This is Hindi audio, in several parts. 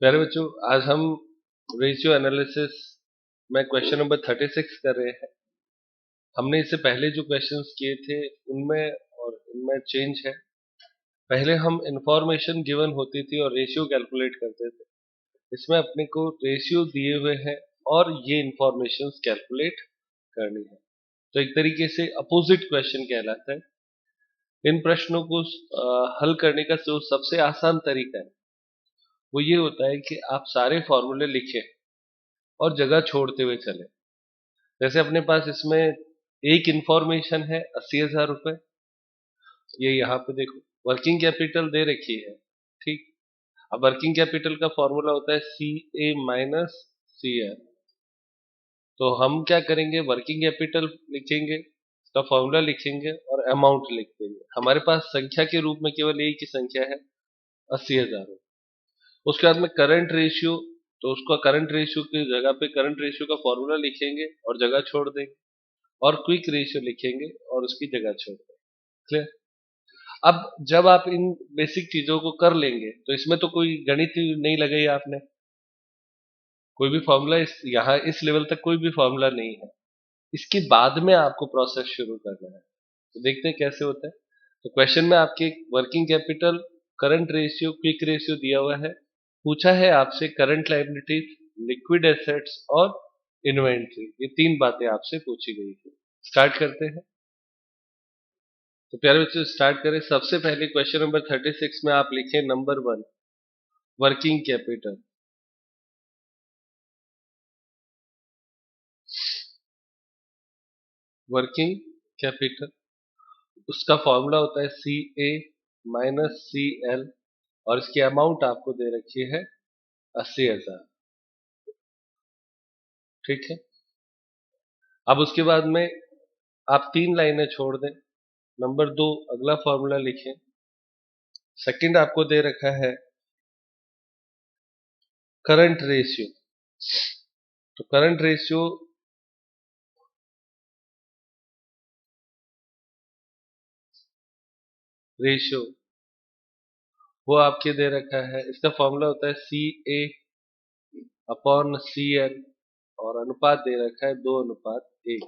प्यारे बच्चों, आज हम रेशियो एनालिसिस में क्वेश्चन नंबर 36 कर रहे हैं। हमने इससे पहले जो क्वेश्चंस किए थे उनमें और इनमें चेंज है। पहले हम इंफॉर्मेशन गिवन होती थी और रेशियो कैलकुलेट करते थे। इसमें अपने को रेशियो दिए हुए हैं और ये इंफॉर्मेशन कैलकुलेट करनी है, तो एक तरीके से अपोजिट क्वेश्चन कहलाता है। इन प्रश्नों को हल करने का जो सबसे आसान तरीका है वो ये होता है कि आप सारे फॉर्मूले लिखें और जगह छोड़ते हुए चलें। जैसे अपने पास इसमें एक इंफॉर्मेशन है 80,000 रुपए। ये यहाँ पे देखो वर्किंग कैपिटल दे रखी है, ठीक। अब वर्किंग कैपिटल का फॉर्मूला होता है CA - CL। तो हम क्या करेंगे, वर्किंग कैपिटल लिखेंगे, उसका फॉर्मूला लिखेंगे और अमाउंट लिख देंगे। हमारे पास संख्या के रूप में केवल एक ही संख्या है 80,000। उसके बाद में करंट रेशियो, तो उसका करंट रेशियो की जगह पे करंट रेशियो का फॉर्मूला लिखेंगे और जगह छोड़ देंगे, और क्विक रेशियो लिखेंगे और उसकी जगह छोड़ देंगे। क्लियर। अब जब आप इन बेसिक चीजों को कर लेंगे तो इसमें तो कोई गणित ही नहीं लगाई आपने, कोई भी फॉर्मूला यहाँ इस लेवल तक कोई भी फॉर्मूला नहीं है। इसके बाद में आपको प्रोसेस शुरू करना है, तो देखते हैं कैसे होता है। तो क्वेश्चन में आपके working capital, current ratio, quick ratio दिया हुआ है। पूछा है आपसे करंट लायबिलिटीज, लिक्विड एसेट्स और इन्वेंट्री, ये तीन बातें आपसे पूछी गई है। स्टार्ट करते हैं। तो प्यारे बच्चों स्टार्ट करें। सबसे पहले क्वेश्चन नंबर 36 में आप लिखें number 1 working capital. Working capital, उसका फॉर्मूला होता है CA - CL और इसकी अमाउंट आपको दे रखी है 80,000। ठीक है। अब उसके बाद में आप तीन लाइनें छोड़ दें। नंबर 2 अगला फॉर्मूला लिखें। सेकंड आपको दे रखा है करंट रेशियो। तो करंट रेशियो रेशियो वो आपके दे रखा है। इसका फॉर्मूला होता है CA/CL और अनुपात दे रखा है 2:1।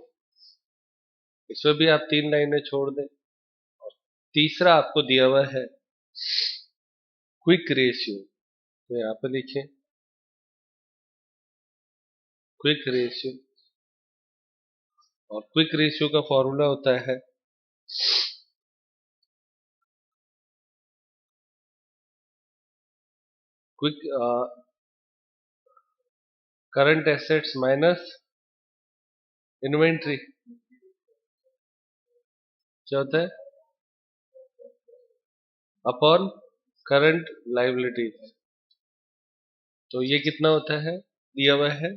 इसमें भी आप तीन लाइनें छोड़ दें। तीसरा आपको दिया हुआ है क्विक रेशियो, तो यहाँ पे लिखें क्विक रेशियो, और क्विक रेशियो का फॉर्मूला होता है quick current assets minus inventory. क्या होता है? Upon current liabilities. तो ये कितना होता है? दिया हुआ है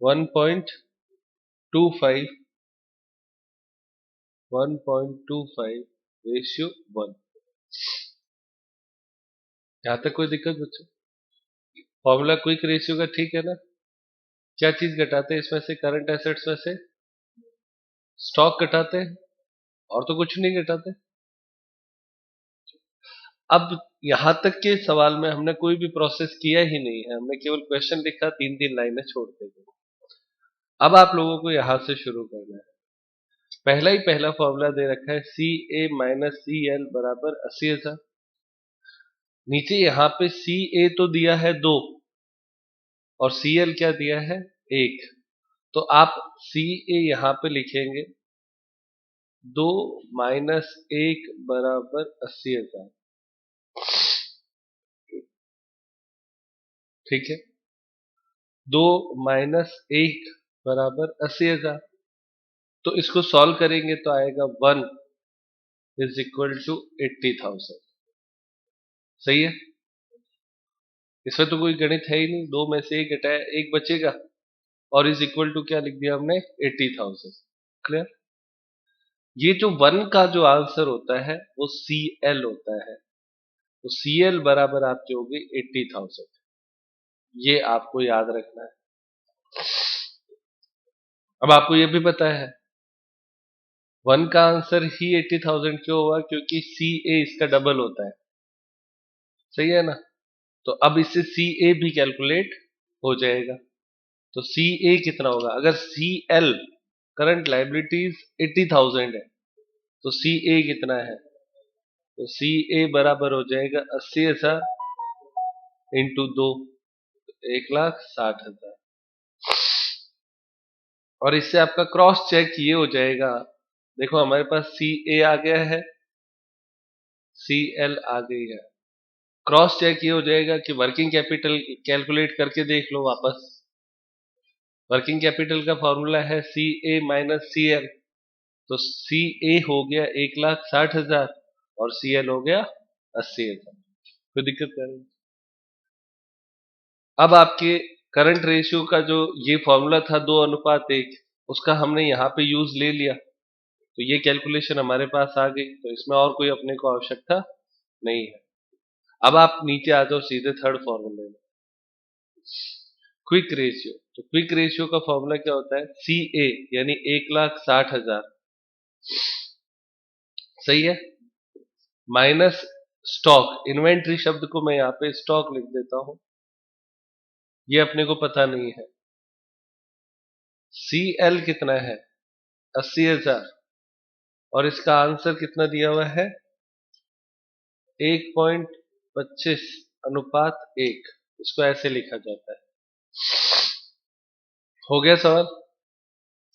1.25 रेशियो 1। यहाँ तक कोई दिक्कत बच्चों? फॉर्मूला क्विक रेशियो का ठीक है ना? क्या चीज घटाते हैं इसमें से? करंट एसेट्स में से स्टॉक घटाते हैं, और तो कुछ नहीं घटाते। अब यहां तक के सवाल में हमने कोई भी प्रोसेस किया ही नहीं है, हमने केवल क्वेश्चन लिखा, तीन तीन लाइनें छोड़ते गए। अब आप लोगों को यहां से शुरू करना है। पहला फॉर्मूला दे रखा है CA - CL बराबर 80,000। नीचे यहाँ पे CA तो दिया है 2 और CL क्या दिया है 1। तो आप CA यहाँ पे लिखेंगे 2 - 1 बराबर 80,000। ठीक है। 2 - 1 बराबर 80,000। तो इसको सॉल्व करेंगे तो आएगा 1 = 80,000। सही है। इसमें तो कोई गणित है ही नहीं, 2 में से 1 घटाया 1 बचेगा, और इज इक्वल टू क्या लिख दिया हमने 80,000। क्लियर। ये जो 1 का जो आंसर होता है वो CL होता है। तो CL बराबर आपकी होगी 80,000। ये आपको याद रखना है। अब आपको ये भी पता है 1 का आंसर ही 80,000 क्यों हुआ? क्योंकि CA इसका डबल होता है। सही है ना? तो अब इससे सी ए भी कैलकुलेट हो जाएगा। तो सी ए कितना होगा? अगर सी एल करंट लाइबिलिटीज 80,000 है तो सी ए कितना है? तो सी ए बराबर हो जाएगा 80,000 इंटू 2, 1,60,000। और इससे आपका क्रॉस चेक ये हो जाएगा, देखो हमारे पास सी ए आ गया है, सी एल आ गई है। क्रॉस चेक ये हो जाएगा कि वर्किंग कैपिटल कैलकुलेट करके देख लो वापस। वर्किंग कैपिटल का फॉर्मूला है सी ए माइनस सी एल। तो सी ए हो गया 1,60,000 और सी एल हो गया 80,000। कोई दिक्कत नहीं। अब आपके करंट रेशियो का जो ये फॉर्मूला था 2:1, उसका हमने यहाँ पे यूज ले लिया, तो ये कैलकुलेशन हमारे पास आ गई। तो इसमें और कोई अपने को आवश्यकता नहीं है। अब आप नीचे आ जाओ सीधे थर्ड फॉर्मूले में, क्विक रेशियो। तो क्विक रेशियो का फॉर्मूला क्या होता है? सी ए यानी 1,60,000, सही है, माइनस स्टॉक। इन्वेंट्री शब्द को मैं यहाँ पे स्टॉक लिख देता हूं, ये अपने को पता नहीं है। सी एल कितना है? 80,000 और इसका आंसर कितना दिया हुआ है? 1.25:1। इसको ऐसे लिखा जाता है। हो गया सवाल,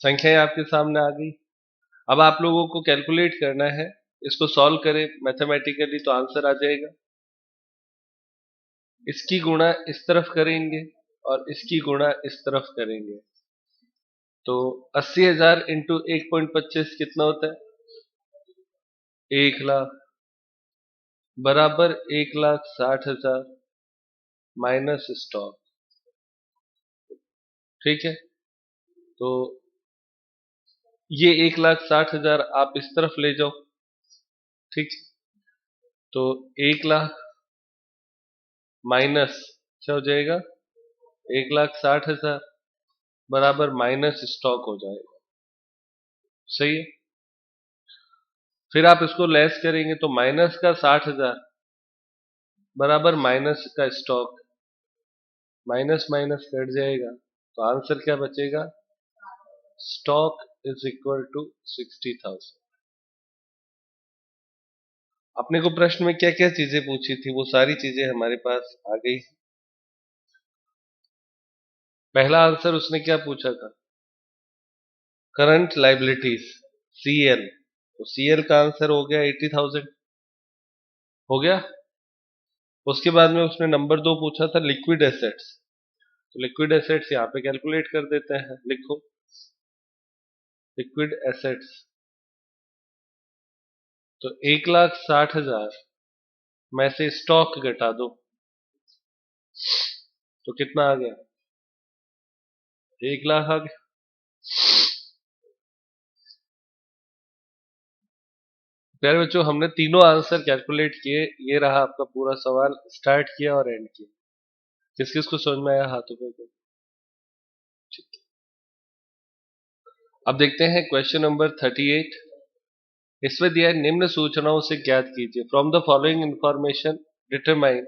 संख्याएं आपके सामने आ गई। अब आप लोगों को कैलकुलेट करना है, इसको सॉल्व करें मैथमेटिकली तो आंसर आ जाएगा। इसकी गुणा इस तरफ करेंगे और इसकी गुणा इस तरफ करेंगे, तो 80,000 इंटू 1.25 कितना होता है? 1,00,000 बराबर 1,60,000 माइनस स्टॉक। ठीक है, तो ये 1,60,000 आप इस तरफ ले जाओ। ठीक, तो 1,00,000 माइनस क्या हो जाएगा? 1,60,000 बराबर माइनस स्टॉक हो जाएगा, सही है। फिर आप इसको लेस करेंगे तो माइनस का 60,000 बराबर माइनस का स्टॉक, माइनस माइनस कट जाएगा, तो आंसर क्या बचेगा? Stock is equal to 60,000। अपने को प्रश्न में क्या क्या चीजें पूछी थी वो सारी चीजें हमारे पास आ गई। पहला आंसर उसने क्या पूछा था? करंट लाइबिलिटीज सीएल, तो सीएल का आंसर हो गया 80,000, हो गया। उसके बाद में उसने नंबर 2 पूछा था लिक्विड एसेट्स, तो लिक्विड एसेट्स यहाँ पे कैलकुलेट कर देते हैं। लिखो लिक्विड एसेट्स, तो 1,60,000 में से स्टॉक घटा दो तो कितना आ गया? 1,00,000 आ गया। प्यारे बच्चों, हमने तीनों आंसर कैलकुलेट किए। ये रहा आपका पूरा सवाल, स्टार्ट किया और एंड किया। किस किस को समझ में आया? हाथों पे। अब देखते हैं क्वेश्चन नंबर 38। इसमें दिया है निम्न सूचनाओं से ज्ञात कीजिए, from the following information determine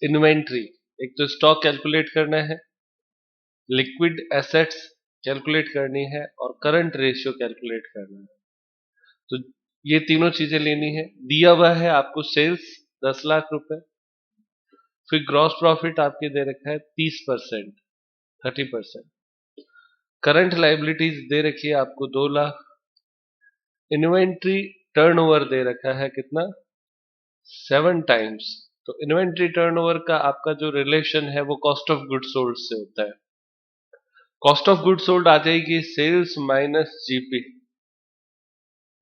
inventory. एक तो स्टॉक कैलकुलेट करना है, लिक्विड एसेट्स कैलकुलेट करनी है और करंट रेशियो कैलकुलेट करना है। तो ये तीनों चीजें लेनी है। दिया हुआ है आपको सेल्स 10 लाख रुपए, फिर ग्रॉस प्रॉफिट आपके दे रखा है 30%, 30%। करंट लाइबिलिटीज दे रखी है आपको 2 लाख। इन्वेंट्री टर्नओवर दे रखा है कितना? 7 टाइम्स। तो इन्वेंट्री टर्नओवर का आपका जो रिलेशन है वो कॉस्ट ऑफ गुड सोल्ड से होता है। कॉस्ट ऑफ गुड सोल्ड आ जाएगी सेल्स माइनस जीपी,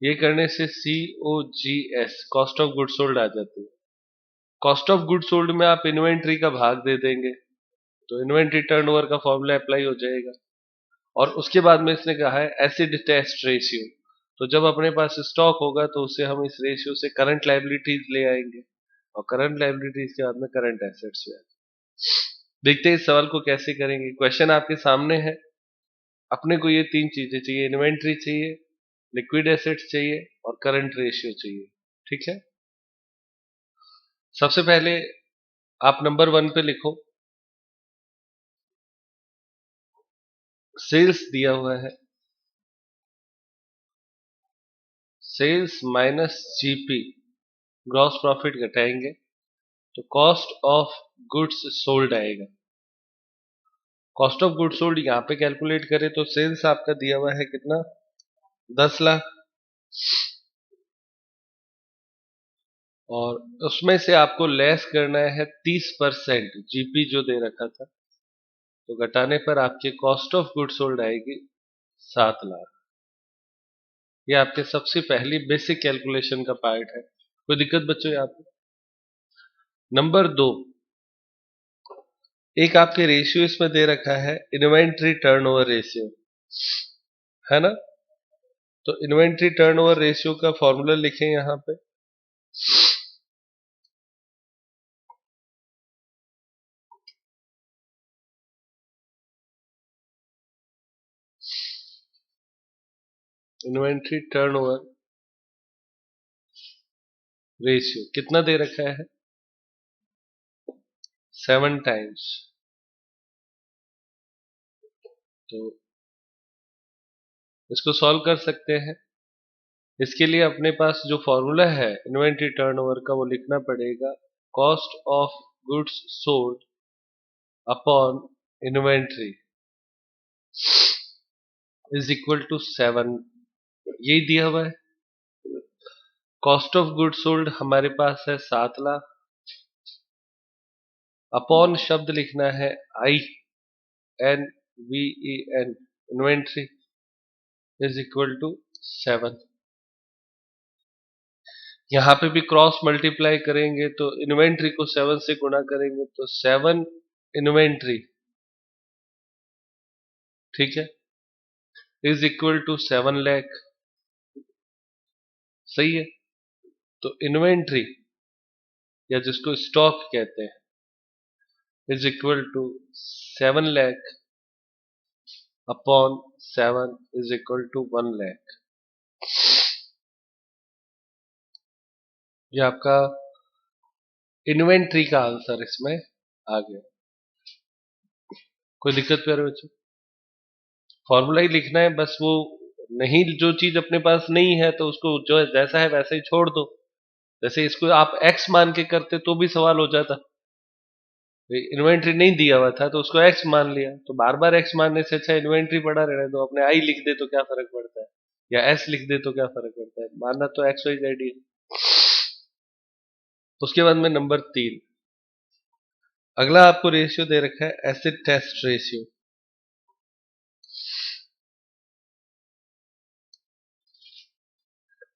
ये करने से COGS cost of good sold आ जाती है। कॉस्ट ऑफ गुड सोल्ड में आप इन्वेंट्री का भाग दे देंगे तो इन्वेंट्री टर्नओवर का फॉर्मूला अप्लाई हो जाएगा। और उसके बाद में इसने कहा है एसिड टेस्ट रेशियो, तो जब अपने पास स्टॉक होगा तो उससे हम इस रेशियो से करंट लाइबिलिटीज ले आएंगे और करंट लाइबिलिटीज के बाद में करंट एसेट्स ले आएंगे। देखते हैं इस सवाल को कैसे करेंगे। क्वेश्चन आपके सामने है। अपने को ये 3 चीजें चाहिए, इन्वेंट्री चाहिए, लिक्विड एसेट्स चाहिए और करंट रेशियो चाहिए। ठीक है, सबसे पहले आप नंबर 1 पे लिखो, सेल्स दिया हुआ है, sales minus GP, gross profit घटाएंगे तो कॉस्ट ऑफ गुड्स सोल्ड आएगा। कॉस्ट ऑफ गुड्स सोल्ड यहाँ पे कैलकुलेट करें तो सेल्स आपका दिया हुआ है कितना, 10 लाख, और उसमें से आपको लेस करना है 30% जीपी जो दे रखा था, तो घटाने पर आपके कॉस्ट ऑफ गुड्स सोल्ड आएगी 7 लाख। ये आपके सबसे पहली बेसिक कैलकुलेशन का पार्ट है। कोई दिक्कत बच्चों यहाँ पे? नंबर 2, एक आपके रेशियो इसमें दे रखा है, इन्वेंट्री टर्नओवर रेशियो, है ना। तो इन्वेंट्री टर्नओवर रेशियो का फॉर्मूला लिखें यहां पे, इन्वेंट्री टर्नओवर रेशियो कितना दे रखा है, 7 टाइम्स। तो इसको सॉल्व कर सकते हैं। इसके लिए अपने पास जो फॉर्मूला है इन्वेंट्री टर्नओवर का, वो लिखना पड़ेगा, cost of goods sold upon inventory is equal to 7। यही दिया हुआ है। कॉस्ट ऑफ गुड्स सोल्ड हमारे पास है 7 लाख, अपॉन शब्द लिखना है I N V E N, inventory is equal to 7। यहां पे भी क्रॉस मल्टीप्लाई करेंगे तो इन्वेंट्री को 7 से गुणा करेंगे तो 7 इन्वेंट्री, ठीक है, इज इक्वल टू 7 लाख। सही है। तो इन्वेंट्री या जिसको स्टॉक कहते हैं is equal to 7 lakh upon 7 is equal to 1 lakh. ये आपका इन्वेंट्री का आंसर इसमें आ गया। कोई दिक्कत प्यारे बच्चों? फॉर्मूला ही लिखना है बस, वो नहीं, जो चीज अपने पास नहीं है तो उसको जो जैसा है वैसा ही छोड़ दो। जैसे इसको आप एक्स मान के करते तो भी सवाल हो जाता, इन्वेंट्री नहीं दिया हुआ था तो उसको एक्स मान लिया, तो बार बार एक्स मानने से अच्छा इन्वेंट्री पड़ा रहने दो, अपने आई लिख दे तो क्या फर्क पड़ता है, या एस लिख दे तो क्या फर्क पड़ता है, मानना तो एक्स वाई जेड ही है। उसके बाद में नंबर 3, अगला आपको रेशियो दे रखा है acid test ratio.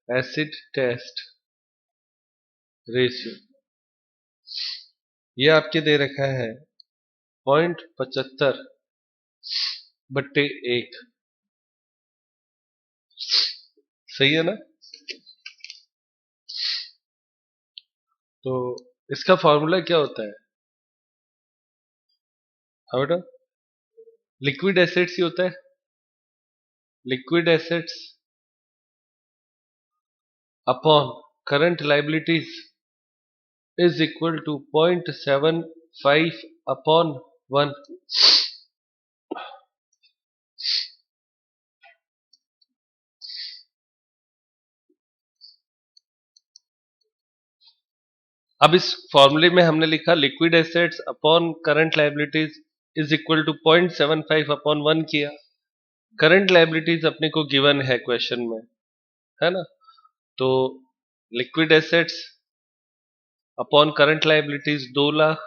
Acid test ratio ये आपके दे रखा है 0.75/1। सही है ना। तो इसका फॉर्मूला क्या होता है, हाँ बेटा, लिक्विड एसिड्स ही होता है। Liquid assets upon current liabilities is equal to 0.75/1। अब इस फॉर्मूले में हमने लिखा liquid assets upon current liabilities is equal to 0.75/1 किया। करंट लाइबिलिटीज अपने को गिवन है क्वेश्चन में, है ना। तो liquid assets upon current liabilities 2 lakh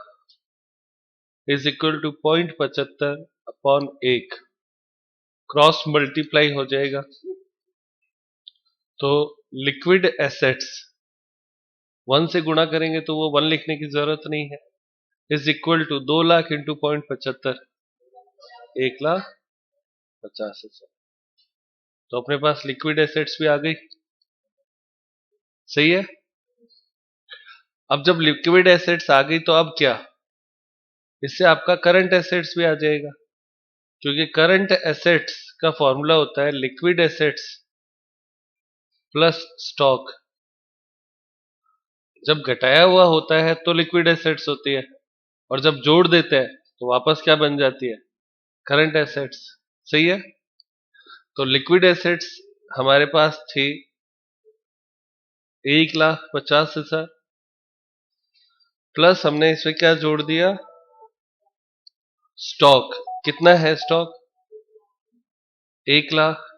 is equal to 0.75/1। Cross multiply हो जाएगा तो लिक्विड एसेट्स 1 से गुणा करेंगे तो वो 1 लिखने की जरूरत नहीं है, is equal to 2 lakh into 0.75, 1,50,000। तो अपने पास लिक्विड एसेट्स भी आ गई। सही है। अब जब लिक्विड एसेट्स आ गई तो अब क्या, इससे आपका करंट एसेट्स भी आ जाएगा, क्योंकि करंट एसेट्स का फॉर्मूला होता है लिक्विड एसेट्स प्लस स्टॉक। जब घटाया हुआ होता है तो लिक्विड एसेट्स होती है, और जब जोड़ देते हैं तो वापस क्या बन जाती है, करंट एसेट्स। सही है। तो लिक्विड एसेट्स हमारे पास थी 1,50,000 प्लस हमने इसमें क्या जोड़ दिया, स्टॉक। कितना है स्टॉक, 1,00,000।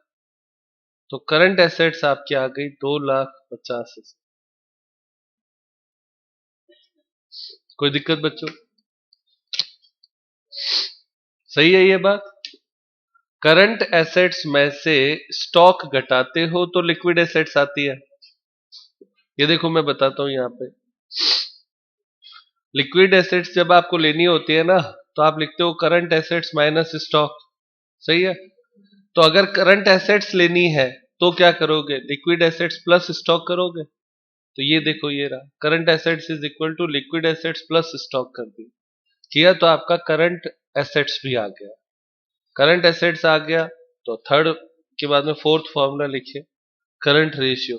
तो करंट एसेट्स आपकी आ गई 2,50,000। कोई दिक्कत बच्चों, सही है ये बात। करंट एसेट्स में से स्टॉक घटाते हो तो लिक्विड एसेट्स आती है। ये देखो मैं बताता हूं यहां पे, लिक्विड एसेट्स जब आपको लेनी होती है ना तो आप लिखते हो करंट एसेट्स माइनस स्टॉक। सही है। तो अगर करंट एसेट्स लेनी है तो क्या करोगे, लिक्विड एसेट्स प्लस स्टॉक करोगे। तो ये देखो ये रहा, current assets is equal to liquid assets plus stock कर दिया। किया तो आपका करंट एसेट्स भी आ गया। करंट एसेट्स आ गया तो थर्ड के बाद में फोर्थ फॉर्मूला लिखिए, करंट रेशियो।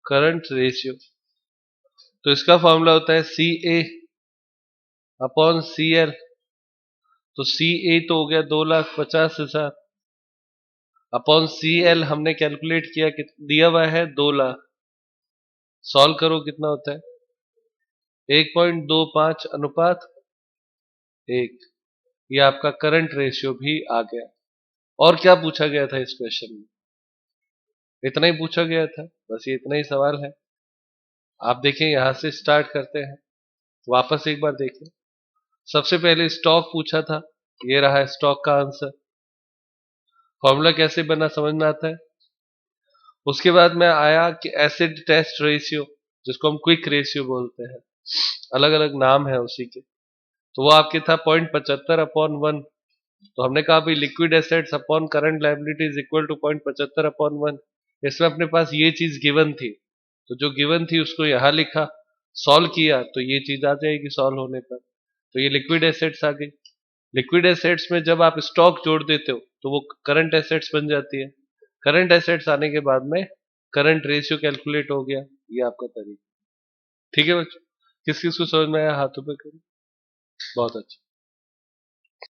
करंट रेशियो तो इसका फॉर्मूला होता है सी ए अपॉन सी एल। तो सी ए तो हो गया 2,50,000 अपॉन सी एल हमने कैलकुलेट किया कि दिया हुआ है 2,00,000। सॉल्व करो कितना होता है, 1.25 अनुपात 1। ये आपका करंट रेशियो भी आ गया। और क्या पूछा गया था इस क्वेश्चन में, इतना ही पूछा गया था, बस ये इतना ही सवाल है। आप देखें यहां से स्टार्ट करते हैं, वापस एक बार देखें। सबसे पहले स्टॉक पूछा था, ये रहा स्टॉक का आंसर। फॉर्मूला कैसे बना समझ में आता है। उसके बाद में आया कि एसिड टेस्ट रेशियो, जिसको हम क्विक रेशियो बोलते हैं, अलग अलग नाम है उसी के। तो वो आपके था 0.75 अपॉन 1। तो हमने कहा भाई liquid assets upon current liability is equal to 0.75 upon 1। इसमें अपने पास ये चीज गिवन थी, तो जो गिवन थी उसको यहां लिखा, सॉल्व किया तो ये चीज आ जाएगी सॉल्व होने पर। तो ये लिक्विड एसेट्स आ गई। लिक्विड एसेट्स में जब आप स्टॉक जोड़ देते हो तो वो करंट एसेट्स बन जाती है। करंट एसेट्स आने के बाद में करंट रेशियो कैलकुलेट हो गया। ये आपका तरीका। ठीक है बच्चों, किस किस को समझ में आया हाथों पे करो। बहुत अच्छा।